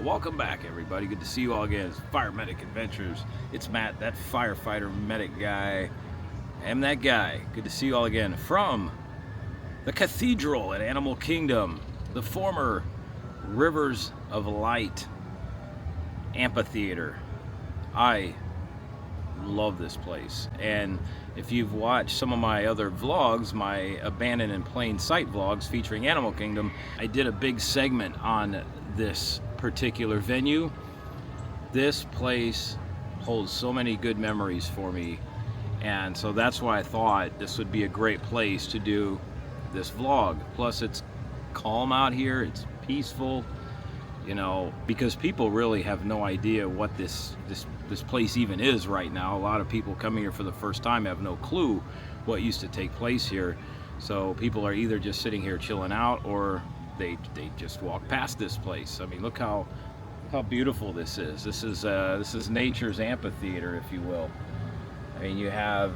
welcome back, everybody. Good to see you all again. It's Fire Medic Adventures. It's Matt, that firefighter medic guy. I am that guy. Good to see you all again from the Cathedral at Animal Kingdom, the former Rivers of Light amphitheater. I love this place, and if you've watched some of my other vlogs, my Abandoned in Plain Sight vlogs featuring Animal Kingdom, I did a big segment on this particular venue. This place holds so many good memories for me, and so that's why I thought this would be a great place to do this vlog. Plus it's calm out here, it's peaceful, you know, because people really have no idea what this place even is right now. A lot of people coming here for the first time have no clue what used to take place here. So people are either just sitting here chilling out, or they just walk past this place. I mean, look how beautiful this is. This is nature's amphitheater, if you will. I mean, you have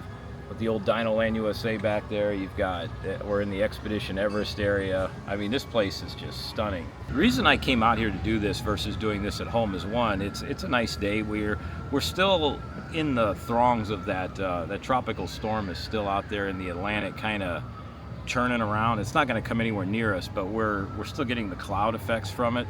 the old Dinoland USA back there. You've got, we're in the Expedition Everest area. I mean, this place is just stunning. The reason I came out here to do this versus doing this at home is, one, it's a nice day. We're still in the throngs of that tropical storm is still out there in the Atlantic, kind of churning around. It's not going to come anywhere near us, but we're still getting the cloud effects from it.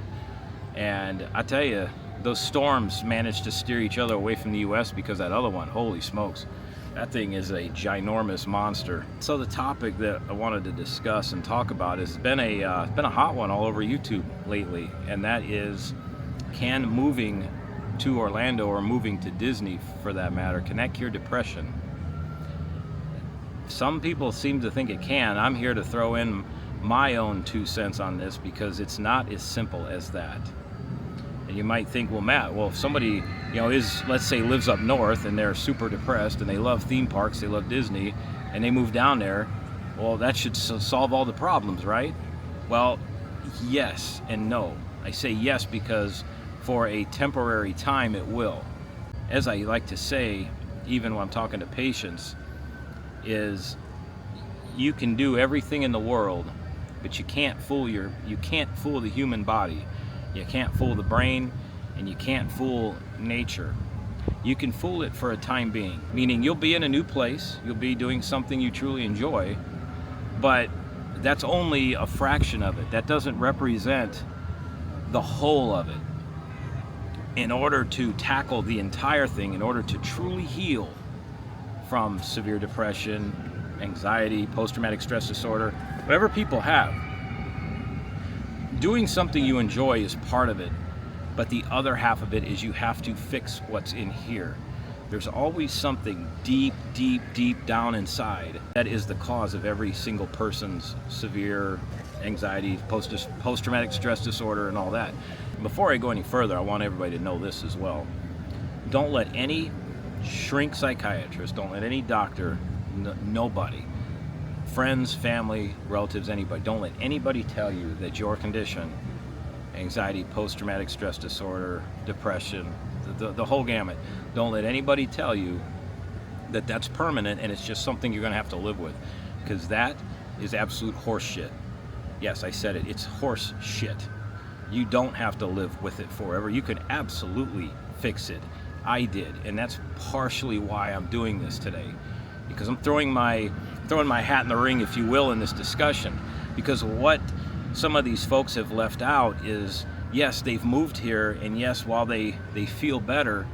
And I tell you, those storms managed to steer each other away from the US because that other one, holy smokes, that thing is a ginormous monster. So the topic that I wanted to discuss and talk about has been a hot one all over YouTube lately, and that is, can moving to Orlando, or moving to Disney for that matter, can cure depression? Some people seem to think it can. I'm here to throw in my own 2 cents on this, because it's not as simple as that. And you might think, well, Matt, well, if somebody, you know, let's say lives up north and they're super depressed and they love theme parks, they love Disney, and they move down there, well, that should solve all the problems, right? Well, yes and no. I say yes because for a temporary time it will. As I like to say, even when I'm talking to patients, is you can do everything in the world, but you can't fool the human body. You can't fool the brain, and you can't fool nature. You can fool it for a time being, meaning you'll be in a new place, you'll be doing something you truly enjoy, but that's only a fraction of it. That doesn't represent the whole of it. In order to tackle the entire thing, in order to truly heal from severe depression, anxiety, post-traumatic stress disorder, whatever people have, doing something you enjoy is part of it, but the other half of it is you have to fix what's in here. There's always something deep, deep, deep down inside that is the cause of every single person's severe anxiety, post-traumatic stress disorder, and all that. Before I go any further, I want everybody to know this as well. Don't let any shrink psychiatrist, don't let any doctor, nobody, friends, family, relatives, anybody, don't let anybody tell you that your condition, anxiety, post-traumatic stress disorder, depression, the whole gamut, don't let anybody tell you that that's permanent and it's just something you're going to have to live with, because that is absolute horse shit. Yes, I said it, it's horse shit. You don't have to live with it forever. You can absolutely fix it. I did, and that's partially why I'm doing this today, because I'm throwing my hat in the ring, if you will, in this discussion. Because what some of these folks have left out is, yes, they've moved here, and yes, while they feel better,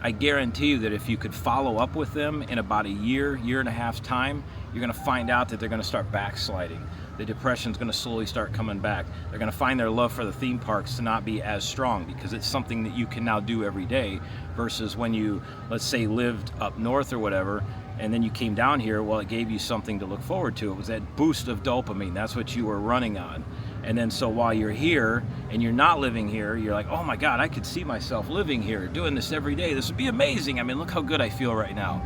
I guarantee you that if you could follow up with them in about a year and a half's time, you're going to find out that they're going to start backsliding. The depression's going to slowly start coming back. They're going to find their love for the theme parks to not be as strong, because it's something that you can now do every day, versus when you, let's say, lived up north or whatever, and then you came down here, well, it gave you something to look forward to. It was that boost of dopamine. That's what you were running on. And then so while you're here and you're not living here, you're like, oh my God, I could see myself living here, doing this every day. This would be amazing. I mean, look how good I feel right now.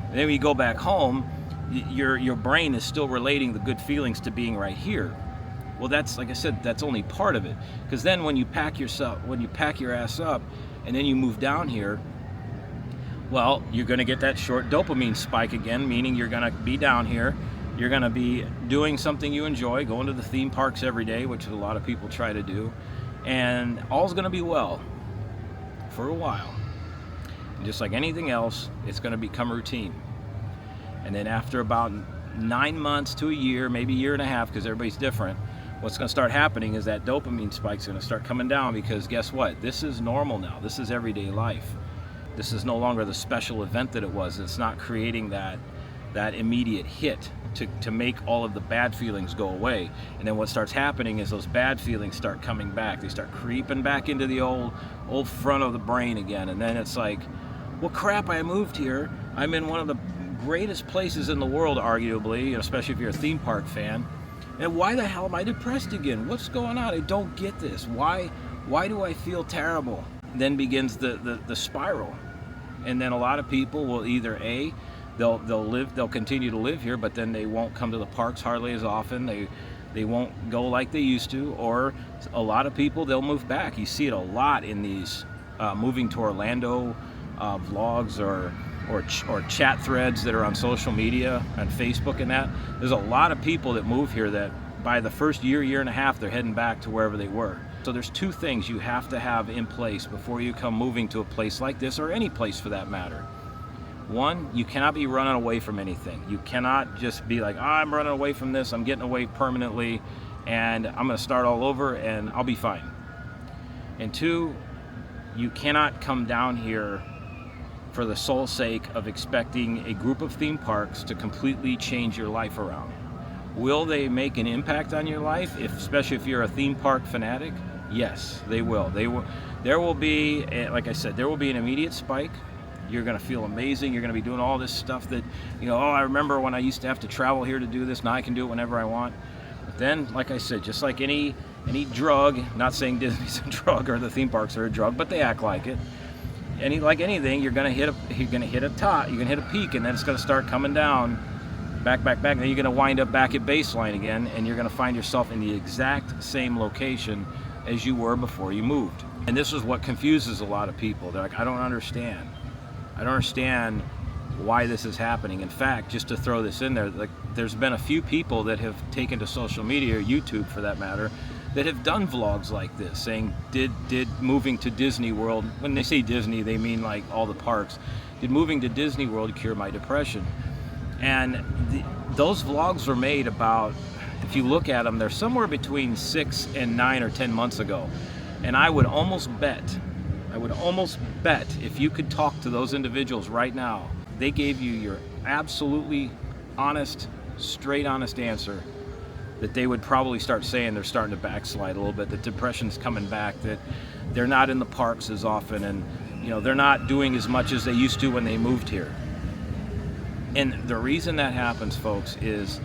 And then when you go back home, your brain is still relating the good feelings to being right here. Well, that's, like I said, that's only part of it. Because then when you pack your ass up and then you move down here, well, you're going to get that short dopamine spike again, meaning you're going to be down here, you're going to be doing something you enjoy, going to the theme parks every day, which a lot of people try to do, and all's going to be well for a while. And just like anything else, it's going to become routine. And then after about 9 months to a year, maybe a year and a half, because everybody's different, what's going to start happening is that dopamine spike's going to start coming down, because guess what? This is normal now. This is everyday life. This is no longer the special event that it was. It's not creating that immediate hit to make all of the bad feelings go away. And then what starts happening is those bad feelings start coming back. They start creeping back into the old front of the brain again. And then it's like, well, crap, I moved here. I'm in one of the greatest places in the world, arguably, especially if you're a theme park fan. And why the hell am I depressed again? What's going on? I don't get this. Why do I feel terrible? Then begins the spiral. And then a lot of people will either they'll continue to live here, but then they won't come to the parks hardly as often. They won't go like they used to. Or a lot of people, they'll move back. You see it a lot in these moving to Orlando vlogs or chat threads that are on social media, on Facebook and that. There's a lot of people that move here that by the first year and a half, they're heading back to wherever they were. So there's two things you have to have in place before you come moving to a place like this, or any place for that matter. One, you cannot be running away from anything. You cannot just be like, I'm running away from this, I'm getting away permanently, and I'm going to start all over and I'll be fine. And two, you cannot come down here for the sole sake of expecting a group of theme parks to completely change your life around. Will they make an impact on your life, especially if you're a theme park fanatic? Yes, they will. There will be, like I said, there will be an immediate spike. You're going to feel amazing. You're going to be doing all this stuff that, oh, I remember when I used to have to travel here to do this. Now I can do it whenever I want. But then, like I said, just like any drug, not saying Disney's a drug or the theme parks are a drug, but they act like it. Like anything, you're going to hit a top, you're going to hit a peak, and then it's going to start coming down, back. Then you're going to wind up back at baseline again, and you're going to find yourself in the exact same location as you were before you moved. And this is what confuses a lot of people. They're like, I don't understand why this is happening. In fact, just to throw this in there, like, there's been a few people that have taken to social media, or YouTube for that matter, that have done vlogs like this, saying, did moving to Disney World, when they say Disney, they mean like all the parks, did moving to Disney World cure my depression? And those vlogs were made about, if you look at them, they're somewhere between 6 and 9 or 10 months ago. And I would almost bet, if you could talk to those individuals right now, they gave you your absolutely honest, straight honest answer, that they would probably start saying they're starting to backslide a little bit, that depression's coming back, that they're not in the parks as often, and they're not doing as much as they used to when they moved here. And the reason that happens, folks, is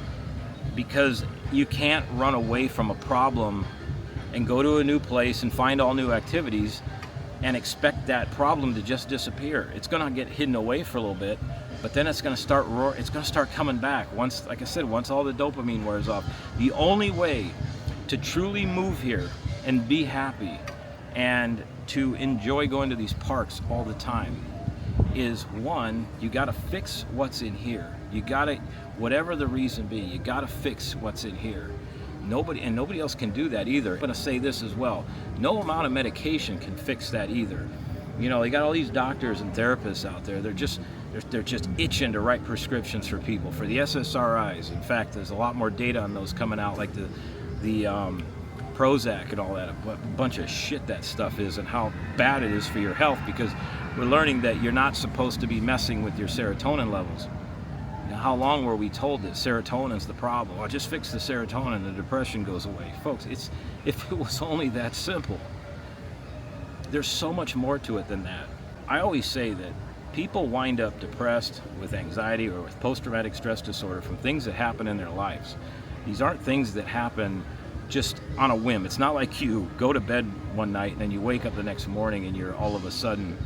because you can't run away from a problem and go to a new place and find all new activities and expect that problem to just disappear. It's going to get hidden away for a little bit, but then it's going to start coming back once, like I said, once all the dopamine wears off. The only way to truly move here and be happy and to enjoy going to these parks all the time is, one, you got to fix what's in here. You got to, whatever the reason be, you got to fix what's in here. Nobody else can do that either. I'm going to say this as well. No amount of medication can fix that either. They got all these doctors and therapists out there. They're just itching to write prescriptions for people, for the SSRIs. In fact, there's a lot more data on those coming out, like the Prozac and all that. A bunch of shit that stuff is, and how bad it is for your health, because we're learning that you're not supposed to be messing with your serotonin levels. How long were we told that serotonin's the problem? Well, just fix the serotonin and the depression goes away. Folks, if it was only that simple. There's so much more to it than that. I always say that people wind up depressed with anxiety or with post-traumatic stress disorder from things that happen in their lives. These aren't things that happen just on a whim. It's not like you go to bed one night and then you wake up the next morning and you're all of a sudden,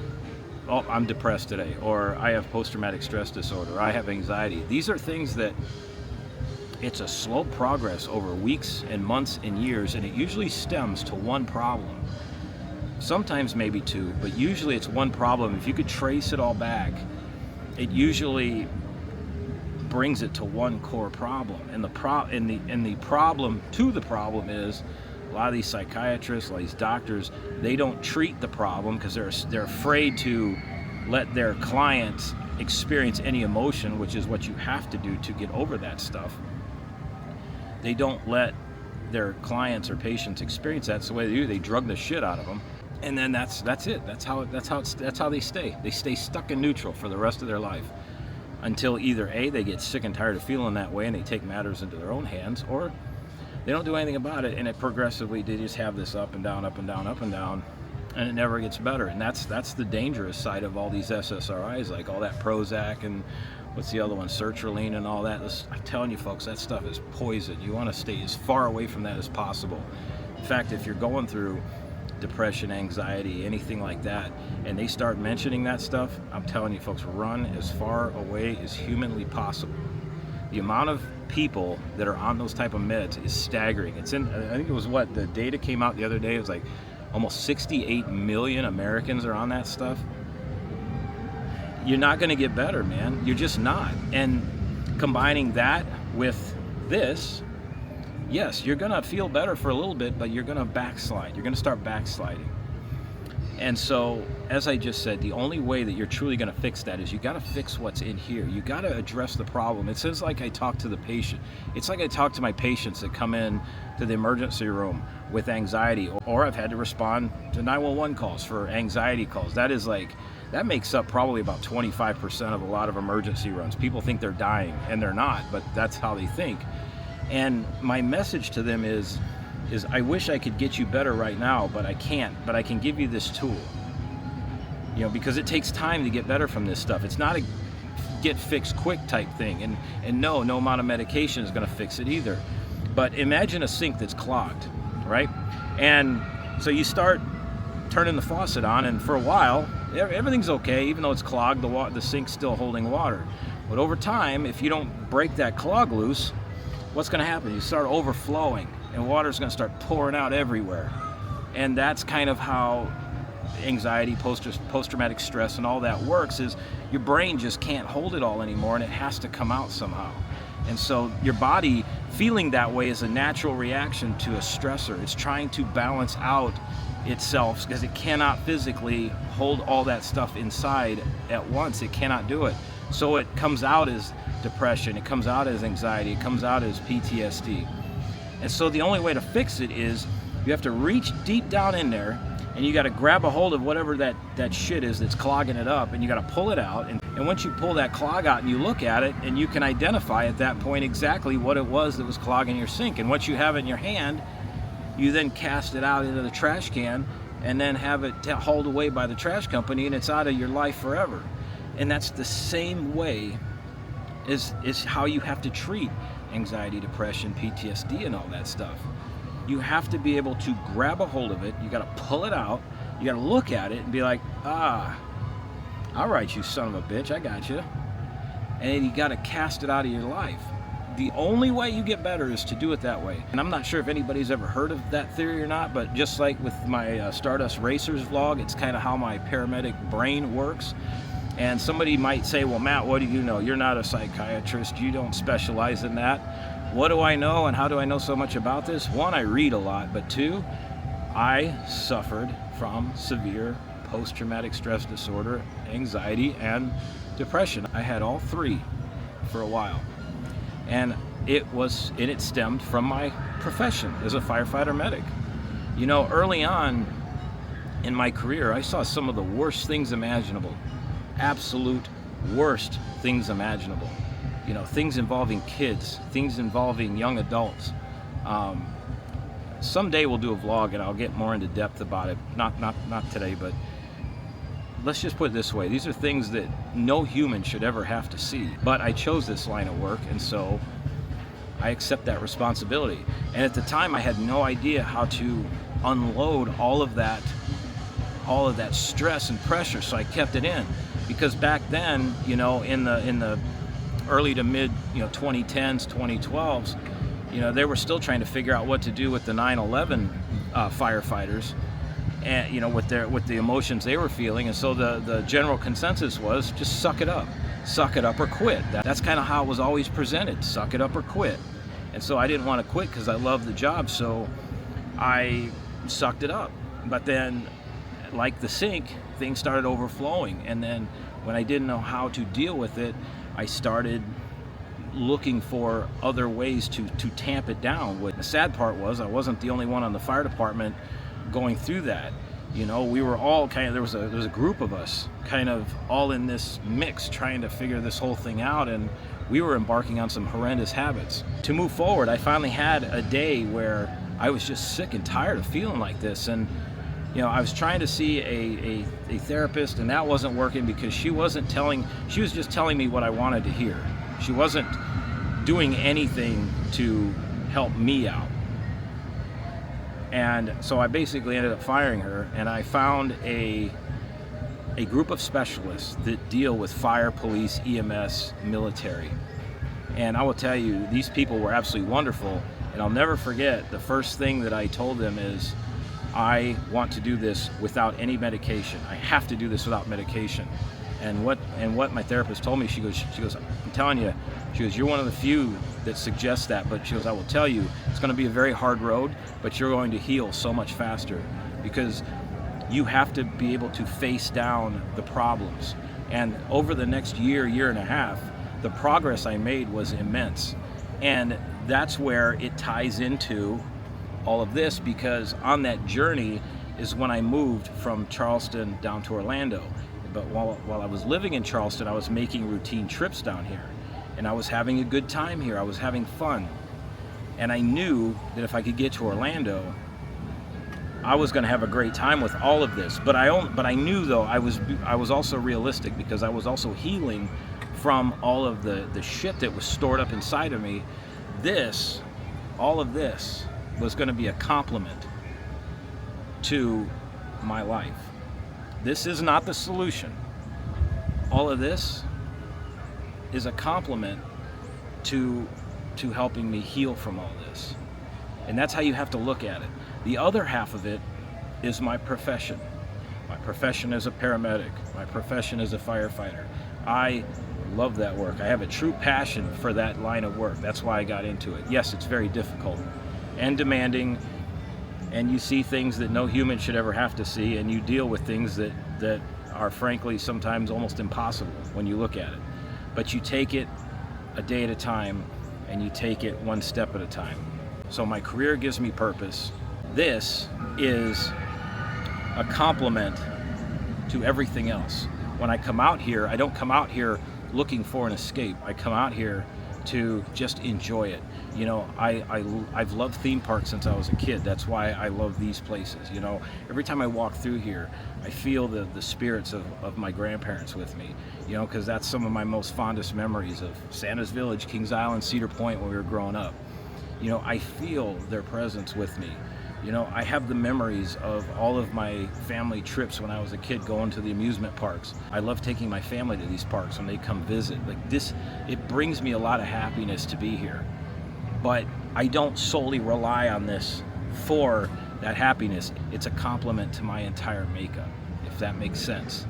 oh, I'm depressed today, or I have post-traumatic stress disorder, or I have anxiety. These are things that it's a slow progress over weeks and months and years, and it usually stems to one problem. Sometimes maybe two, but usually it's one problem. If you could trace it all back, it usually brings it to one core problem. And the problem to the problem is A lot of these psychiatrists, a lot of these doctors, they don't treat the problem because they're afraid to let their clients experience any emotion, which is what you have to do to get over that stuff. They don't let their clients or patients experience that. So what they do, they drug the shit out of them, and then that's it. That's how they stay. They stay stuck in neutral for the rest of their life until either A, they get sick and tired of feeling that way and they take matters into their own hands, or they don't do anything about it, and it progressively, they just have this up and down, up and down, up and down, and it never gets better. And that's the dangerous side of all these SSRIs, like all that Prozac and what's the other one, sertraline and all that. I'm telling you folks, that stuff is poison. You want to stay as far away from that as possible. In fact, if you're going through depression, anxiety, anything like that, and they start mentioning that stuff, I'm telling you folks, run as far away as humanly possible. The amount of people that are on those type of meds is staggering. I think it was what, the data came out the other day, it was like almost 68 million Americans are on that stuff. You're not going to get better, man. You're just not. And combining that with this, yes, you're going to feel better for a little bit, but you're going to backslide. You're going to start backsliding. And so, as I just said, the only way that you're truly going to fix that is you got to fix what's in here. You got to address the problem. It sounds like I talk to the patient. It's like I talk to my patients that come in to the emergency room with anxiety, or I've had to respond to 911 calls for anxiety calls. That makes up probably about 25% of a lot of emergency runs. People think they're dying, and they're not, but that's how they think. And my message to them is I wish I could get you better right now, but I can't. But I can give you this tool. Because it takes time to get better from this stuff. It's not a get fixed quick type thing. And no amount of medication is going to fix it either. But imagine a sink that's clogged, right? And so you start turning the faucet on, and for a while, everything's okay, even though it's clogged, the sink's still holding water. But over time, if you don't break that clog loose, what's going to happen? You start overflowing, and water's going to start pouring out everywhere. And that's kind of how anxiety, post-traumatic stress, and all that works, is your brain just can't hold it all anymore, and it has to come out somehow. And so your body feeling that way is a natural reaction to a stressor. It's trying to balance out itself because it cannot physically hold all that stuff inside at once. It cannot do it. So it comes out as depression, it comes out as anxiety, it comes out as PTSD. And so the only way to fix it is you have to reach deep down in there, and you got to grab a hold of whatever that shit is that's clogging it up, and you got to pull it out. And once you pull that clog out and you look at it, and you can identify at that point exactly what it was that was clogging your sink. And once you have it in your hand, you then cast it out into the trash can and then have it hauled away by the trash company, and it's out of your life forever. And that's the same way is how you have to treat anxiety, depression, PTSD, and all that stuff. You have to be able to grab a hold of it. You got to pull it out. You got to look at it and be like, all right, you son of a bitch, I got you. And you got to cast it out of your life. The only way you get better is to do it that way. And I'm not sure if anybody's ever heard of that theory or not, but just like with my Stardust Racers vlog, it's kind of how my paramedic brain works. And somebody might say, well, Matt, what do you know? You're not a psychiatrist. You don't specialize in that. What do I know, and how do I know so much about this? One, I read a lot, but two, I suffered from severe post-traumatic stress disorder, anxiety, and depression. I had all three for a while. And it stemmed from my profession as a firefighter medic. Early on in my career, I saw some of the worst things imaginable. Absolute worst things imaginable. Things involving kids, things involving young adults. Someday we'll do a vlog and I'll get more into depth about it. Not today, but let's just put it this way. These are things that no human should ever have to see. But I chose this line of work, and so I accept that responsibility. And at the time, I had no idea how to unload all of that stress and pressure, so I kept it in. Because back then, in the early to mid 2010s, 2012s, they were still trying to figure out what to do with the 9/11 firefighters, and with the emotions they were feeling. And so the general consensus was just suck it up or quit. That's kind of how it was always presented: suck it up or quit. And so I didn't want to quit because I loved the job. So I sucked it up. But then, like the sink, things started overflowing. And then when I didn't know how to deal with it, I started looking for other ways to tamp it down. What the sad part was, I wasn't the only one on the fire department going through that. You know, we were all kind of, there was a group of us kind of all in this mix trying to figure this whole thing out, and we were embarking on some horrendous habits. To move forward, I finally had a day where I was just sick and tired of feeling like this, and you know, I was trying to see a therapist, and that wasn't working because she was just telling me what I wanted to hear. She wasn't doing anything to help me out. And so I basically ended up firing her, and I found a group of specialists that deal with fire, police, EMS, military. And I will tell you, these people were absolutely wonderful, and I'll never forget the first thing that I told them is, I want to do this without any medication. I have to do this without medication. And what my therapist told me, she goes, I'm telling you, she goes, you're one of the few that suggests that, but she goes, I will tell you, it's going to be a very hard road, but you're going to heal so much faster because you have to be able to face down the problems. And over the next year and a half, the progress I made was immense. And that's where it ties into all of this, because on that journey is when I moved from Charleston down to Orlando. But while I was living in Charleston, I was making routine trips down here, and I was having a good time here. I was having fun, and I knew that if I could get to Orlando, I was going to have a great time with all of this. But I knew though I was also realistic, because I was also healing from all of the shit that was stored up inside of me. All of this was going to be a complement to my life. This is not the solution. All of this is a complement to helping me heal from all this. And that's how you have to look at it. The other half of it is my profession. My profession as a paramedic, my profession as a firefighter. I love that work. I have a true passion for that line of work. That's why I got into it. Yes, it's very difficult and demanding, and you see things that no human should ever have to see, and you deal with things that are frankly sometimes almost impossible when you look at it. But you take it a day at a time, and you take it one step at a time. So my career gives me purpose. This is a complement to everything else. When I come out here, I don't come out here looking for an escape. I come out here to just enjoy it. You know, I've loved theme parks since I was a kid. That's why I love these places. You know, every time I walk through here, I feel the spirits of my grandparents with me, you know, because that's some of my most fondest memories of Santa's Village, Kings Island, Cedar Point when we were growing up. You know, I feel their presence with me. You know, I have the memories of all of my family trips when I was a kid going to the amusement parks. I love taking my family to these parks when they come visit. Like this, it brings me a lot of happiness to be here. But I don't solely rely on this for that happiness. It's a complement to my entire makeup, if that makes sense.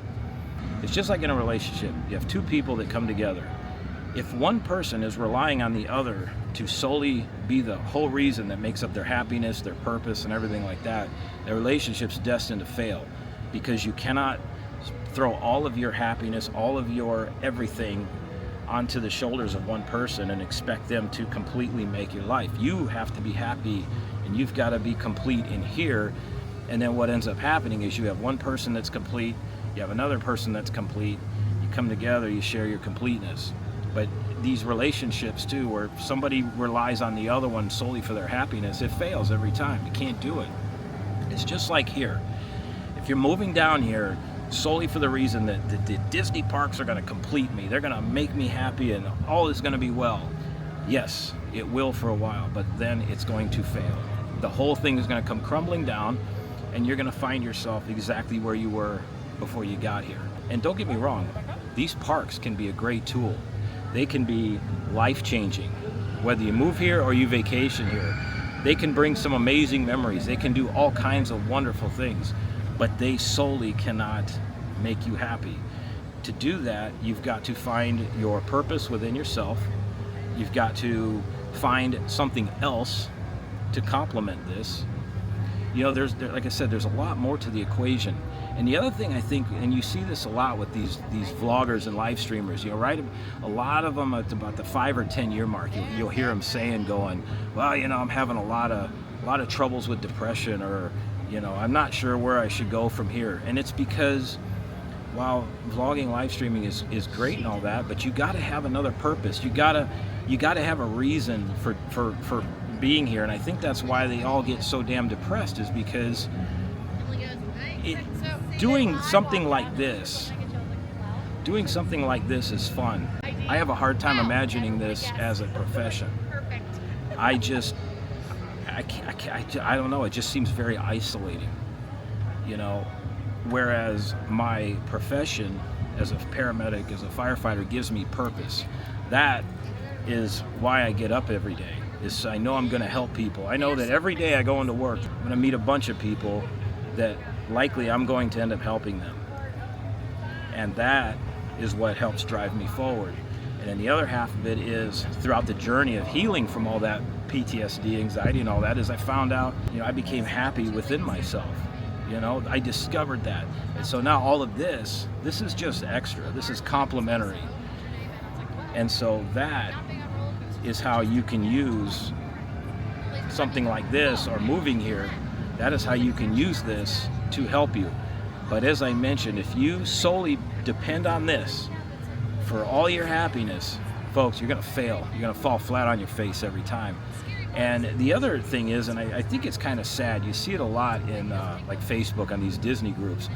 It's just like in a relationship. You have two people that come together. If one person is relying on the other to solely be the whole reason that makes up their happiness, their purpose, and everything like that, the relationship's destined to fail, because you cannot throw all of your happiness, all of your everything onto the shoulders of one person and expect them to completely make your life. You have to be happy, and you've got to be complete in here. And then what ends up happening is you have one person that's complete, you have another person that's complete, you come together, you share your completeness. But these relationships too, where somebody relies on the other one solely for their happiness, it fails every time. You can't do it. It's just like here. If you're moving down here solely for the reason that the Disney parks are going to complete me, they're going to make me happy and all is going to be well, yes, it will for a while, but then it's going to fail. The whole thing is going to come crumbling down, and you're going to find yourself exactly where you were before you got here. And don't get me wrong, these parks can be a great tool. They can be life-changing. Whether you move here or you vacation here, they can bring some amazing memories. They can do all kinds of wonderful things, but they solely cannot make you happy. To do that, you've got to find your purpose within yourself. You've got to find something else to complement this. You know, like I said, there's a lot more to the equation. And the other thing I think, and you see this a lot with these vloggers and live streamers, you know, right? A lot of them at about the 5 or 10 year mark, you'll hear them saying, going, well, you know, I'm having a lot of troubles with depression, or, you know, I'm not sure where I should go from here. And it's because while vlogging, live streaming is great and all that, but you got to have another purpose. You got to have a reason for being here. And I think that's why they all get so damn depressed, is because doing something like this is fun. I have a hard time imagining this as a profession. I don't know, it just seems very isolating, you know, whereas my profession as a paramedic, as a firefighter, gives me purpose. That is why I get up every day. Is I know I'm going to help people. I know that every day I go into work, I'm going to meet a bunch of people that likely I'm going to end up helping them. And that is what helps drive me forward. And then the other half of it is, throughout the journey of healing from all that PTSD, anxiety and all that, is I found out, you know, I became happy within myself. You know, I discovered that. And so now all of this is just extra. This is complementary. And so that is how you can use something like this, or moving here. That is how you can use this to help you. But as I mentioned, if you solely depend on this for all your happiness, folks, you're going to fail. You're going to fall flat on your face every time. And the other thing is, and I think it's kind of sad, you see it a lot in like Facebook, on these Disney groups.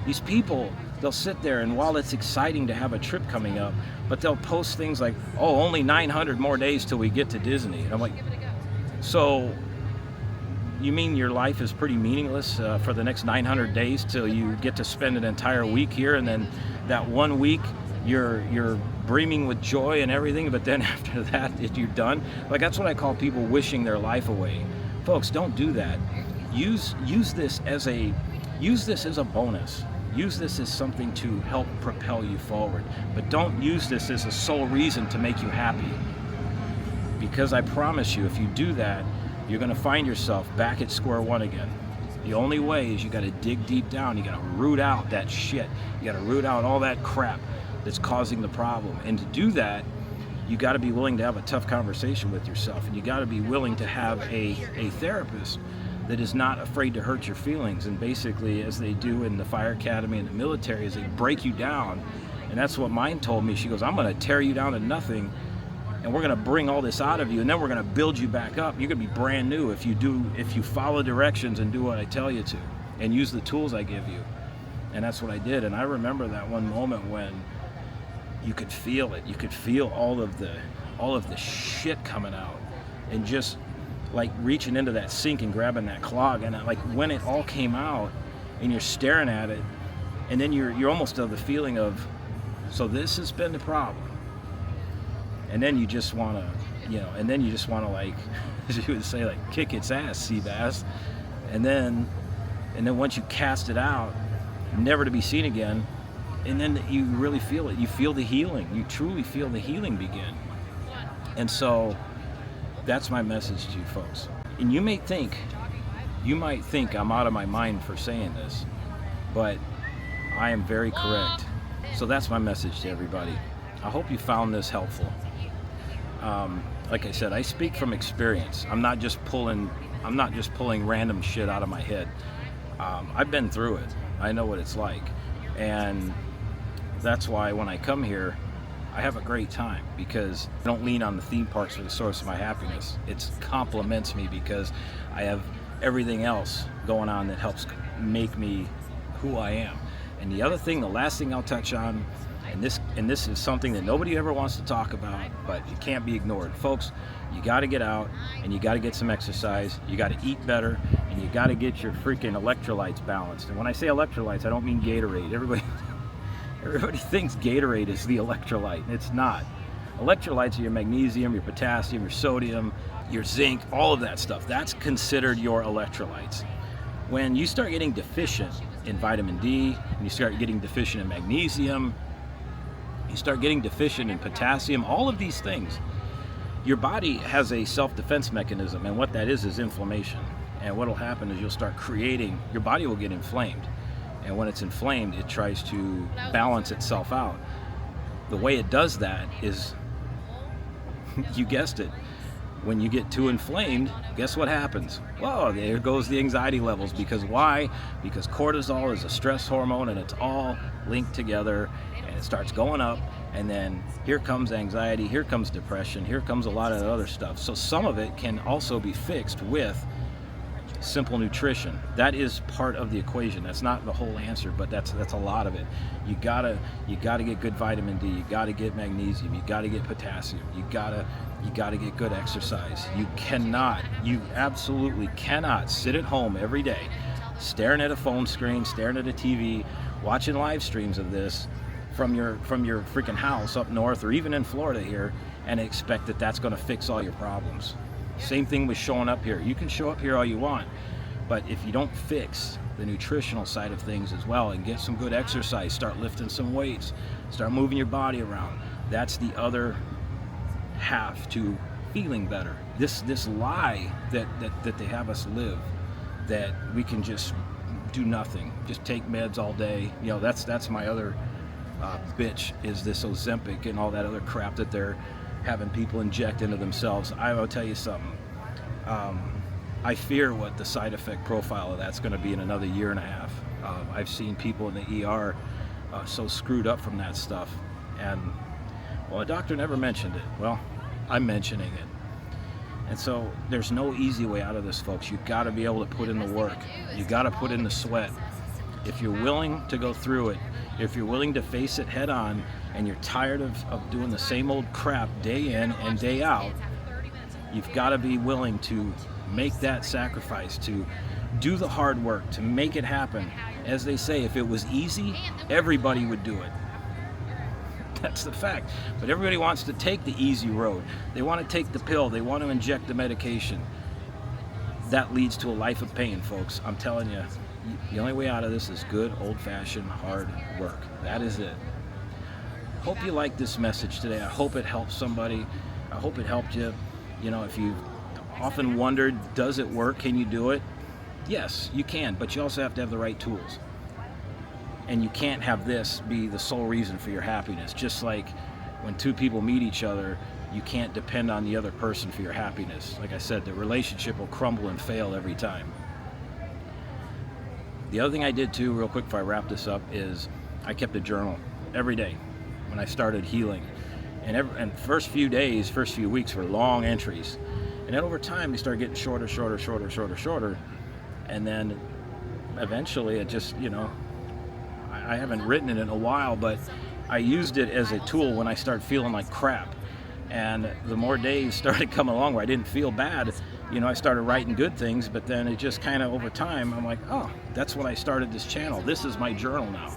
These people, they'll sit there, and while it's exciting to have a trip coming up, but they'll post things like, oh, only 900 more days till we get to Disney. And I'm like, so you mean your life is pretty meaningless for the next 900 days till you get to spend an entire week here, and then that 1 week you're brimming with joy and everything, but then after that you're done? Like, that's what I call people wishing their life away. Folks, don't do that. Use this as a bonus. Use this as something to help propel you forward, but don't use this as a sole reason to make you happy. Because I promise you, if you do that, you're going to find yourself back at square one again. The only way is you got to dig deep down. You got to root out that shit. You got to root out all that crap that's causing the problem. And to do that, you got to be willing to have a tough conversation with yourself, and you got to be willing to have a therapist that is not afraid to hurt your feelings. And basically, as they do in the fire academy and the military, is they break you down. And that's what mine told me. She goes, I'm going to tear you down to nothing, and we're going to bring all this out of you, and then we're going to build you back up. You're going to be brand new if you follow directions and do what I tell you to, and use the tools I give you. And that's what I did. And I remember that one moment when you could feel it. You could feel all of the shit coming out, and just like reaching into that sink and grabbing that clog. And like when it all came out, and you're staring at it, and then you're almost of the feeling of, so this has been the problem. And then you just want to, like, as you would say, like, kick its ass, sea bass. And then once you cast it out, never to be seen again, and then you really feel it. You feel the healing. You truly feel the healing begin. And so that's my message to you folks. And you might think I'm out of my mind for saying this, but I am very correct. So that's my message to everybody. I hope you found this helpful. Like I said, I speak from experience. I'm not just pulling random shit out of my head. I've been through it. I know what it's like. And that's why when I come here, I have a great time, because I don't lean on the theme parks for the source of my happiness. It complements me, because I have everything else going on that helps make me who I am. And the other thing, the last thing I'll touch on, and this is something that nobody ever wants to talk about, but it can't be ignored. Folks, you got to get out, and you got to get some exercise. You got to eat better, and you got to get your freaking electrolytes balanced. And when I say electrolytes, I don't mean Gatorade. Everybody thinks Gatorade is the electrolyte. It's not. Electrolytes are your magnesium, your potassium, your sodium, your zinc, all of that stuff. That's considered your electrolytes. When you start getting deficient in vitamin D, and you start getting deficient in magnesium, you start getting deficient in potassium, all of these things, your body has a self-defense mechanism, and what that is inflammation. And what'll happen is you'll start creating, your body will get inflamed. And when it's inflamed, it tries to balance itself out. The way it does that is, you guessed it, when you get too inflamed, guess what happens? Whoa, there goes the anxiety levels. Because why? Because cortisol is a stress hormone, and it's all linked together, and it starts going up, and then here comes anxiety, here comes depression, here comes a lot of other stuff. So some of it can also be fixed with simple nutrition. That is part of the equation. That's not the whole answer, but that's a lot of it. You gotta get good vitamin D. You gotta get magnesium. You gotta get potassium. You gotta get good exercise. You absolutely cannot sit at home every day, staring at a phone screen, staring at a TV, watching live streams of this from your freaking house up north or even in Florida here, and expect that that's going to fix all your problems. Same thing with showing up here. You can show up here all you want, but if you don't fix the nutritional side of things as well and get some good exercise, start lifting some weights, start moving your body around, that's the other half to feeling better. This lie that they have us live, that we can just do nothing, just take meds all day. You know, that's my other bitch, is this Ozempic and all that other crap that they're having people inject into themselves. I will tell you something. I fear what the side effect profile of that's going to be in another year and a half. I've seen people in the ER so screwed up from that stuff, and well, a doctor never mentioned it. Well, I'm mentioning it. And so there's no easy way out of this, folks. You've got to be able to put in the work. You got to put in the sweat. If you're willing to go through it, if you're willing to face it head on, and you're tired of doing the same old crap day in and day out, you've got to be willing to make that sacrifice, to do the hard work, to make it happen. As they say, if it was easy, everybody would do it. That's the fact. But everybody wants to take the easy road. They want to take the pill. They want to inject the medication. That leads to a life of pain, folks. I'm telling you, the only way out of this is good, old-fashioned, hard work. That is it. Hope you like this message today. I hope it helps somebody. I hope it helped you. You know, if you've often wondered, does it work? Can you do it? Yes, you can, but you also have to have the right tools. And you can't have this be the sole reason for your happiness. Just like when two people meet each other, you can't depend on the other person for your happiness. Like I said, the relationship will crumble and fail every time. The other thing I did too, real quick before I wrap this up, is I kept a journal every day when I started healing. And first few days, first few weeks were long entries. And then over time, they started getting shorter. And then eventually it just, you know, I haven't written it in a while, but I used it as a tool when I started feeling like crap. And the more days started coming along where I didn't feel bad, you know, I started writing good things, but then it just kind of over time, I'm like, oh, that's when I started this channel. This is my journal now.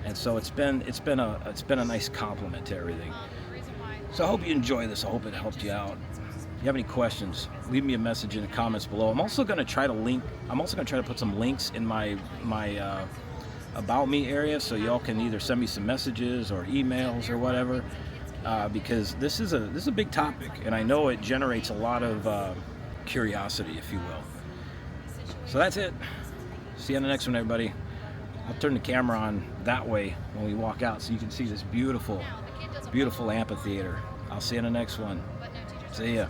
And so it's been a nice compliment to everything. So I hope you enjoy this. I hope it helped you out. If you have any questions, leave me a message in the comments below. I'm also going to try to put some links in my About Me area, so y'all can either send me some messages or emails or whatever, because this is a big topic, and I know it generates a lot of curiosity, if you will. So that's it. See you on the next one, everybody. I'll turn the camera on that way when we walk out so you can see this beautiful, beautiful amphitheater. I'll see you in the next one. See ya.